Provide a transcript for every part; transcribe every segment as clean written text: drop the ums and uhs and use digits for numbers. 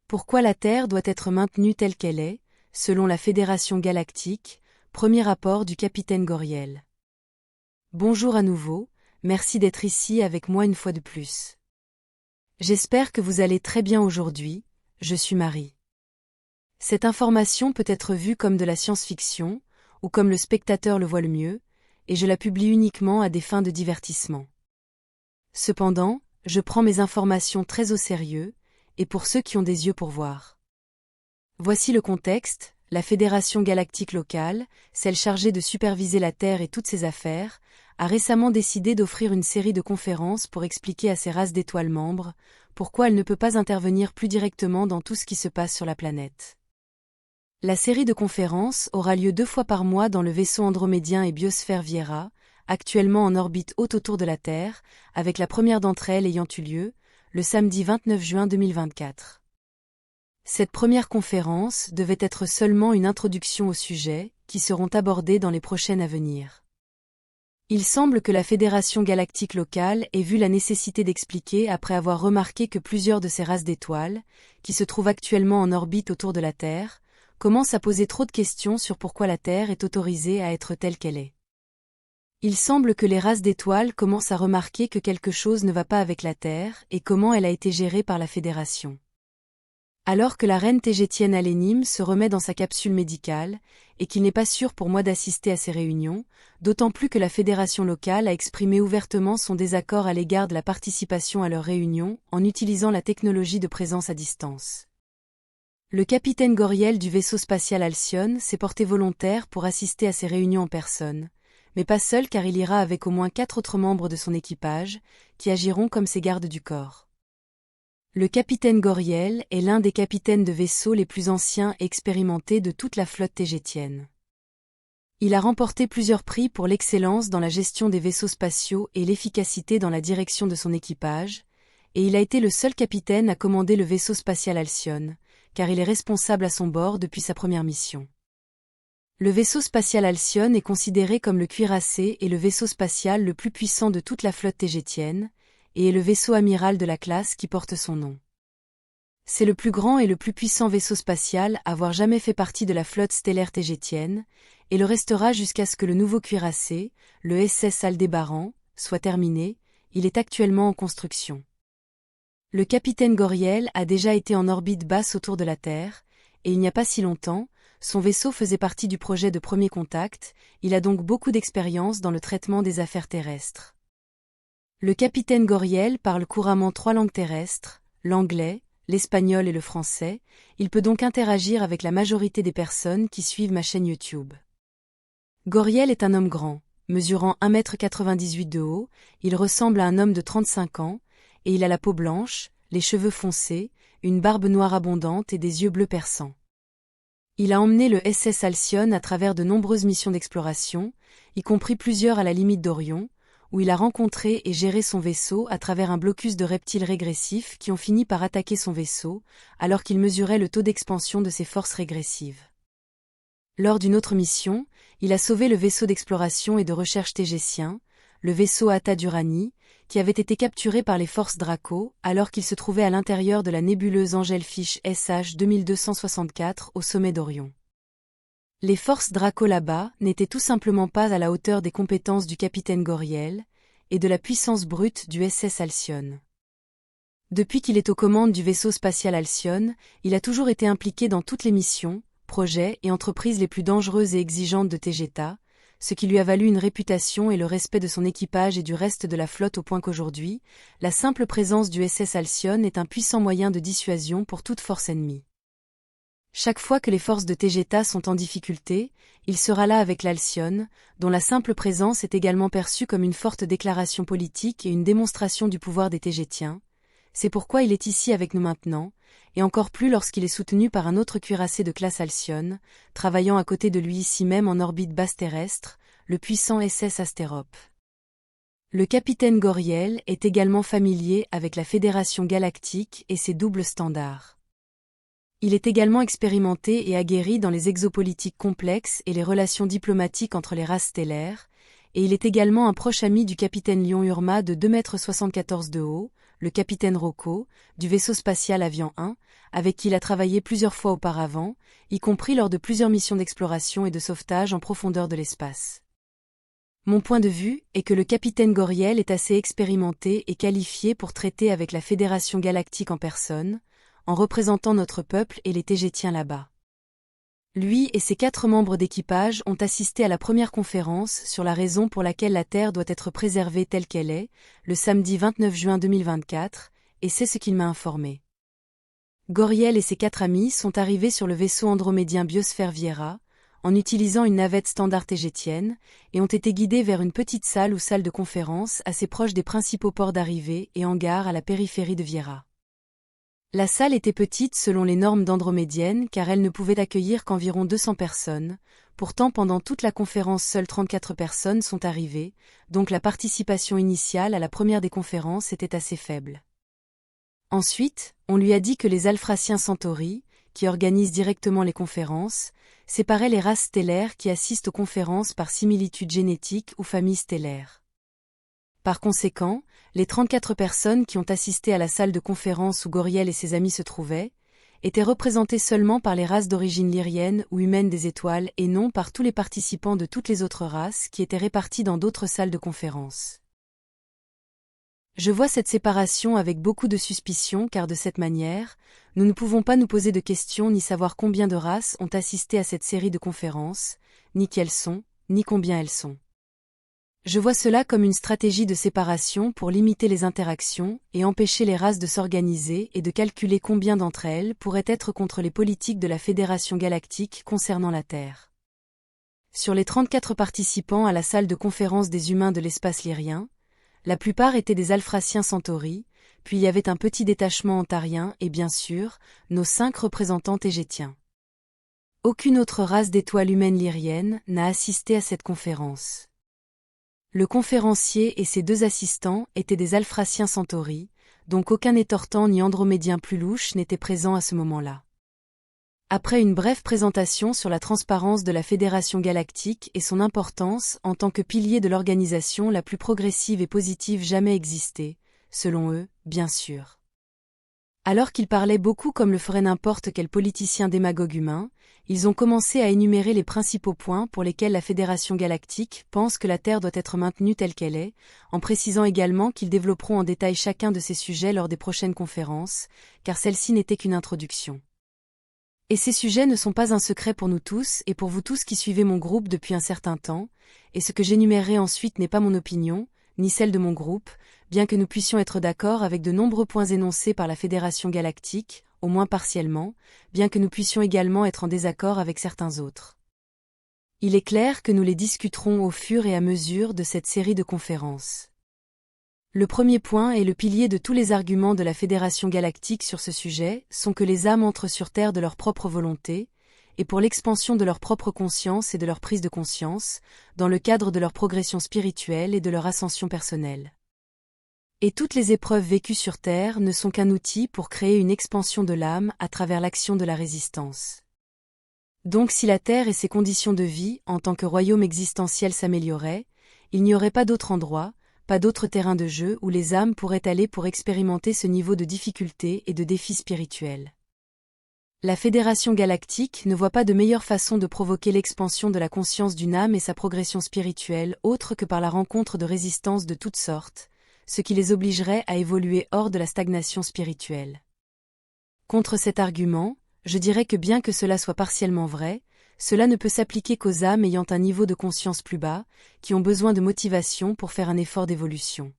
Pourquoi la Terre doit être maintenue telle qu'elle est, selon la Fédération Galactique, premier rapport du capitaine Goriel. Bonjour à nouveau, merci d'être ici avec moi une fois de plus. J'espère que vous allez très bien aujourd'hui, je suis Marie. Cette information peut être vue comme de la science-fiction, ou comme le spectateur le voit le mieux, et je la publie uniquement à des fins de divertissement. Cependant, je prends mes informations très au sérieux, et pour ceux qui ont des yeux pour voir. Voici le contexte. La Fédération Galactique locale, celle chargée de superviser la Terre et toutes ses affaires, a récemment décidé d'offrir une série de conférences pour expliquer à ses races d'étoiles membres pourquoi elle ne peut pas intervenir plus directement dans tout ce qui se passe sur la planète. La série de conférences aura lieu 2 fois par mois dans le vaisseau andromédien et Biosphère Viera, actuellement en orbite haute autour de la Terre, avec la première d'entre elles ayant eu lieu, le samedi 29 juin 2024. Cette première conférence devait être seulement une introduction au sujet, qui seront abordés dans les prochaines à venir. Il semble que la Fédération Galactique locale ait vu la nécessité d'expliquer après avoir remarqué que plusieurs de ces races d'étoiles, qui se trouvent actuellement en orbite autour de la Terre, commencent à poser trop de questions sur pourquoi la Terre est autorisée à être telle qu'elle est. Il semble que les races d'étoiles commencent à remarquer que quelque chose ne va pas avec la Terre et comment elle a été gérée par la Fédération. Alors que la reine Tégétienne Alénim se remet dans sa capsule médicale, et qu'il n'est pas sûr pour moi d'assister à ces réunions, d'autant plus que la Fédération locale a exprimé ouvertement son désaccord à l'égard de la participation à leurs réunions en utilisant la technologie de présence à distance. Le capitaine Goriel du vaisseau spatial Alcyone s'est porté volontaire pour assister à ces réunions en personne, mais pas seul car il ira avec au moins 4 autres membres de son équipage, qui agiront comme ses gardes du corps. Le capitaine Goriel est l'un des capitaines de vaisseaux les plus anciens et expérimentés de toute la flotte tégétienne. Il a remporté plusieurs prix pour l'excellence dans la gestion des vaisseaux spatiaux et l'efficacité dans la direction de son équipage, et il a été le seul capitaine à commander le vaisseau spatial Alcyone, car il est responsable à son bord depuis sa première mission. Le vaisseau spatial Alcyone est considéré comme le cuirassé et le vaisseau spatial le plus puissant de toute la flotte tégétienne, et est le vaisseau amiral de la classe qui porte son nom. C'est le plus grand et le plus puissant vaisseau spatial à avoir jamais fait partie de la flotte stellaire tégétienne, et le restera jusqu'à ce que le nouveau cuirassé, le SS Aldébaran, soit terminé. Il est actuellement en construction. Le capitaine Goriel a déjà été en orbite basse autour de la Terre, et il n'y a pas si longtemps, son vaisseau faisait partie du projet de premier contact, il a donc beaucoup d'expérience dans le traitement des affaires terrestres. Le capitaine Goriel parle couramment 3 langues terrestres, l'anglais, l'espagnol et le français, il peut donc interagir avec la majorité des personnes qui suivent ma chaîne YouTube. Goriel est un homme grand, mesurant 1,98 m de haut, il ressemble à un homme de 35 ans, et il a la peau blanche, les cheveux foncés, une barbe noire abondante et des yeux bleus perçants. Il a emmené le SS Alcyone à travers de nombreuses missions d'exploration, y compris plusieurs à la limite d'Orion, où il a rencontré et géré son vaisseau à travers un blocus de reptiles régressifs qui ont fini par attaquer son vaisseau, alors qu'il mesurait le taux d'expansion de ses forces régressives. Lors d'une autre mission, il a sauvé le vaisseau d'exploration et de recherche tégétien, le vaisseau Ata d'Uranie, qui avait été capturé par les forces Draco alors qu'il se trouvait à l'intérieur de la nébuleuse Angelfish SH 2264 au sommet d'Orion. Les forces Draco là-bas n'étaient tout simplement pas à la hauteur des compétences du capitaine Goriel et de la puissance brute du SS Alcyone. Depuis qu'il est aux commandes du vaisseau spatial Alcyone, il a toujours été impliqué dans toutes les missions, projets et entreprises les plus dangereuses et exigeantes de Tegeta, ce qui lui a valu une réputation et le respect de son équipage et du reste de la flotte au point qu'aujourd'hui, la simple présence du SS Alcyone est un puissant moyen de dissuasion pour toute force ennemie. Chaque fois que les forces de Tegeta sont en difficulté, il sera là avec l'Alcyone, dont la simple présence est également perçue comme une forte déclaration politique et une démonstration du pouvoir des Tégétiens. C'est pourquoi il est ici avec nous maintenant, et encore plus lorsqu'il est soutenu par un autre cuirassé de classe Alcyone, travaillant à côté de lui ici même en orbite basse terrestre, le puissant SS Astérope. Le capitaine Goriel est également familier avec la Fédération Galactique et ses doubles standards. Il est également expérimenté et aguerri dans les exopolitiques complexes et les relations diplomatiques entre les races stellaires, et il est également un proche ami du capitaine Lion Urma de 2,74 m de haut, le capitaine Rocco, du vaisseau spatial Avian 1, avec qui il a travaillé plusieurs fois auparavant, y compris lors de plusieurs missions d'exploration et de sauvetage en profondeur de l'espace. Mon point de vue est que le capitaine Goriel est assez expérimenté et qualifié pour traiter avec la Fédération Galactique en personne, en représentant notre peuple et les Tégétiens là-bas. Lui et ses 4 membres d'équipage ont assisté à la première conférence sur la raison pour laquelle la Terre doit être préservée telle qu'elle est, le samedi 29 juin 2024, et c'est ce qu'il m'a informé. Goriel et ses 4 amis sont arrivés sur le vaisseau andromédien Biosphère Viera, en utilisant une navette standard tégétienne, et ont été guidés vers une petite salle ou salle de conférence assez proche des principaux ports d'arrivée et hangars à la périphérie de Viera. La salle était petite selon les normes d'andromédienne car elle ne pouvait accueillir qu'environ 200 personnes, pourtant pendant toute la conférence seules 34 personnes sont arrivées, donc la participation initiale à la première des conférences était assez faible. Ensuite, on lui a dit que les Alphraciens Centauri, qui organisent directement les conférences, séparaient les races stellaires qui assistent aux conférences par similitude génétique ou famille stellaire. Par conséquent, les 34 personnes qui ont assisté à la salle de conférence où Goriel et ses amis se trouvaient, étaient représentées seulement par les races d'origine lyrienne ou humaine des étoiles et non par tous les participants de toutes les autres races qui étaient répartis dans d'autres salles de conférence. Je vois cette séparation avec beaucoup de suspicion car de cette manière, nous ne pouvons pas nous poser de questions ni savoir combien de races ont assisté à cette série de conférences, ni qui elles sont, ni combien elles sont. Je vois cela comme une stratégie de séparation pour limiter les interactions et empêcher les races de s'organiser et de calculer combien d'entre elles pourraient être contre les politiques de la Fédération Galactique concernant la Terre. Sur les 34 participants à la salle de conférence des humains de l'espace lyrien, la plupart étaient des Alphraciens Centauri, puis il y avait un petit détachement ontarien et bien sûr, nos 5 représentants tégétiens. Aucune autre race d'étoiles humaines lyriennes n'a assisté à cette conférence. Le conférencier et ses 2 assistants étaient des Alphraciens Centauri, donc aucun étortan ni andromédien plus louche n'était présent à ce moment-là. Après une brève présentation sur la transparence de la Fédération Galactique et son importance en tant que pilier de l'organisation la plus progressive et positive jamais existée, selon eux, bien sûr. Alors qu'ils parlaient beaucoup comme le ferait n'importe quel politicien démagogue humain, ils ont commencé à énumérer les principaux points pour lesquels la Fédération Galactique pense que la Terre doit être maintenue telle qu'elle est, en précisant également qu'ils développeront en détail chacun de ces sujets lors des prochaines conférences, car celle-ci n'était qu'une introduction. Et ces sujets ne sont pas un secret pour nous tous et pour vous tous qui suivez mon groupe depuis un certain temps, et ce que j'énumérerai ensuite n'est pas mon opinion, ni celle de mon groupe, bien que nous puissions être d'accord avec de nombreux points énoncés par la Fédération Galactique, au moins partiellement, bien que nous puissions également être en désaccord avec certains autres. Il est clair que nous les discuterons au fur et à mesure de cette série de conférences. Le premier point et le pilier de tous les arguments de la Fédération Galactique sur ce sujet sont que les âmes entrent sur Terre de leur propre volonté, et pour l'expansion de leur propre conscience et de leur prise de conscience, dans le cadre de leur progression spirituelle et de leur ascension personnelle. Et toutes les épreuves vécues sur Terre ne sont qu'un outil pour créer une expansion de l'âme à travers l'action de la résistance. Donc si la Terre et ses conditions de vie en tant que royaume existentiel s'amélioraient, il n'y aurait pas d'autre endroit, pas d'autre terrain de jeu où les âmes pourraient aller pour expérimenter ce niveau de difficulté et de défi spirituel. La Fédération Galactique ne voit pas de meilleure façon de provoquer l'expansion de la conscience d'une âme et sa progression spirituelle autre que par la rencontre de résistances de toutes sortes, ce qui les obligerait à évoluer hors de la stagnation spirituelle. Contre cet argument, je dirais que bien que cela soit partiellement vrai, cela ne peut s'appliquer qu'aux âmes ayant un niveau de conscience plus bas, qui ont besoin de motivation pour faire un effort d'évolution.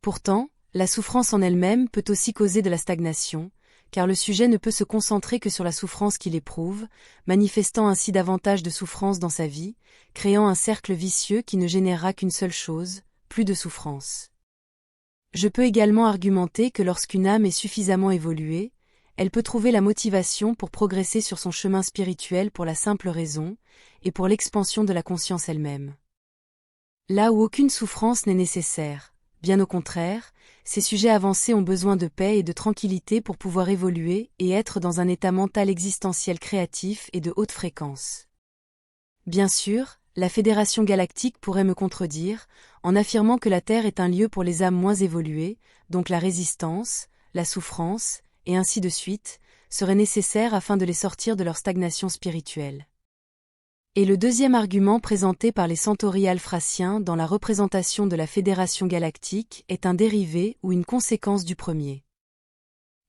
Pourtant, la souffrance en elle-même peut aussi causer de la stagnation, car le sujet ne peut se concentrer que sur la souffrance qu'il éprouve, manifestant ainsi davantage de souffrance dans sa vie, créant un cercle vicieux qui ne générera qu'une seule chose, plus de souffrance. Je peux également argumenter que lorsqu'une âme est suffisamment évoluée, elle peut trouver la motivation pour progresser sur son chemin spirituel pour la simple raison, et pour l'expansion de la conscience elle-même. Là où aucune souffrance n'est nécessaire, bien au contraire, ces sujets avancés ont besoin de paix et de tranquillité pour pouvoir évoluer et être dans un état mental existentiel créatif et de haute fréquence. Bien sûr, la Fédération Galactique pourrait me contredire, en affirmant que la Terre est un lieu pour les âmes moins évoluées, donc la résistance, la souffrance, et ainsi de suite, seraient nécessaires afin de les sortir de leur stagnation spirituelle. Et le deuxième argument présenté par les centauri alphraciens dans la représentation de la Fédération galactique est un dérivé ou une conséquence du premier.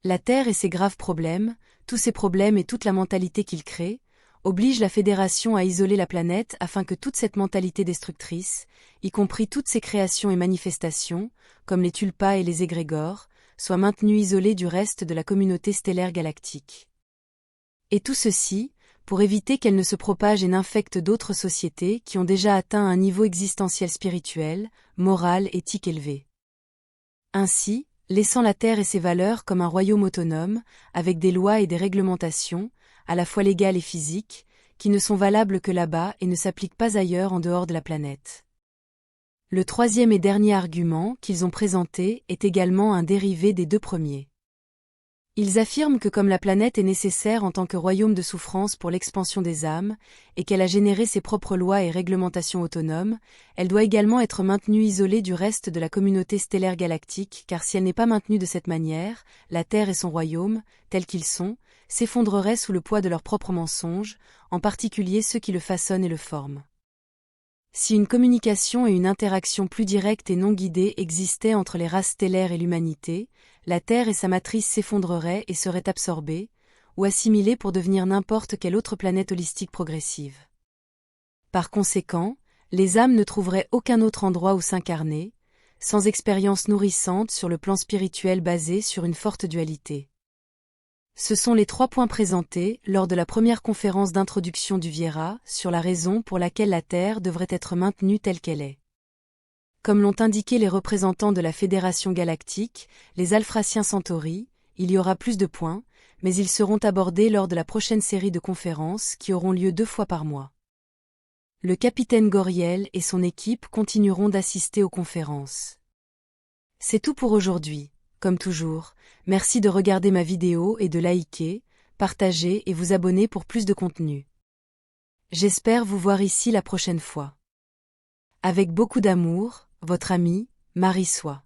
La Terre et ses graves problèmes, tous ces problèmes et toute la mentalité qu'ils créent, obligent la Fédération à isoler la planète afin que toute cette mentalité destructrice, y compris toutes ses créations et manifestations, comme les tulpas et les égrégores, soit maintenue isolée du reste de la communauté stellaire galactique. Et tout ceci, pour éviter qu'elle ne se propage et n'infecte d'autres sociétés qui ont déjà atteint un niveau existentiel spirituel, moral, éthique élevé. Ainsi, laissant la Terre et ses valeurs comme un royaume autonome, avec des lois et des réglementations, à la fois légales et physiques, qui ne sont valables que là-bas et ne s'appliquent pas ailleurs en dehors de la planète. Le troisième et dernier argument qu'ils ont présenté est également un dérivé des deux premiers. Ils affirment que comme la planète est nécessaire en tant que royaume de souffrance pour l'expansion des âmes, et qu'elle a généré ses propres lois et réglementations autonomes, elle doit également être maintenue isolée du reste de la communauté stellaire galactique, car si elle n'est pas maintenue de cette manière, la Terre et son royaume, tels qu'ils sont, s'effondreraient sous le poids de leurs propres mensonges, en particulier ceux qui le façonnent et le forment. Si une communication et une interaction plus directe et non guidée existaient entre les races stellaires et l'humanité, la Terre et sa matrice s'effondreraient et seraient absorbées, ou assimilées pour devenir n'importe quelle autre planète holistique progressive. Par conséquent, les âmes ne trouveraient aucun autre endroit où s'incarner, sans expérience nourrissante sur le plan spirituel basée sur une forte dualité. Ce sont les 3 points présentés lors de la première conférence d'introduction du Viera sur la raison pour laquelle la Terre devrait être maintenue telle qu'elle est. Comme l'ont indiqué les représentants de la Fédération galactique, les Alphraciens Centauri, il y aura plus de points, mais ils seront abordés lors de la prochaine série de conférences qui auront lieu 2 fois par mois. Le capitaine Goriel et son équipe continueront d'assister aux conférences. C'est tout pour aujourd'hui. Comme toujours, merci de regarder ma vidéo et de liker, partager et vous abonner pour plus de contenu. J'espère vous voir ici la prochaine fois. Avec beaucoup d'amour, votre amie, Marie Soie.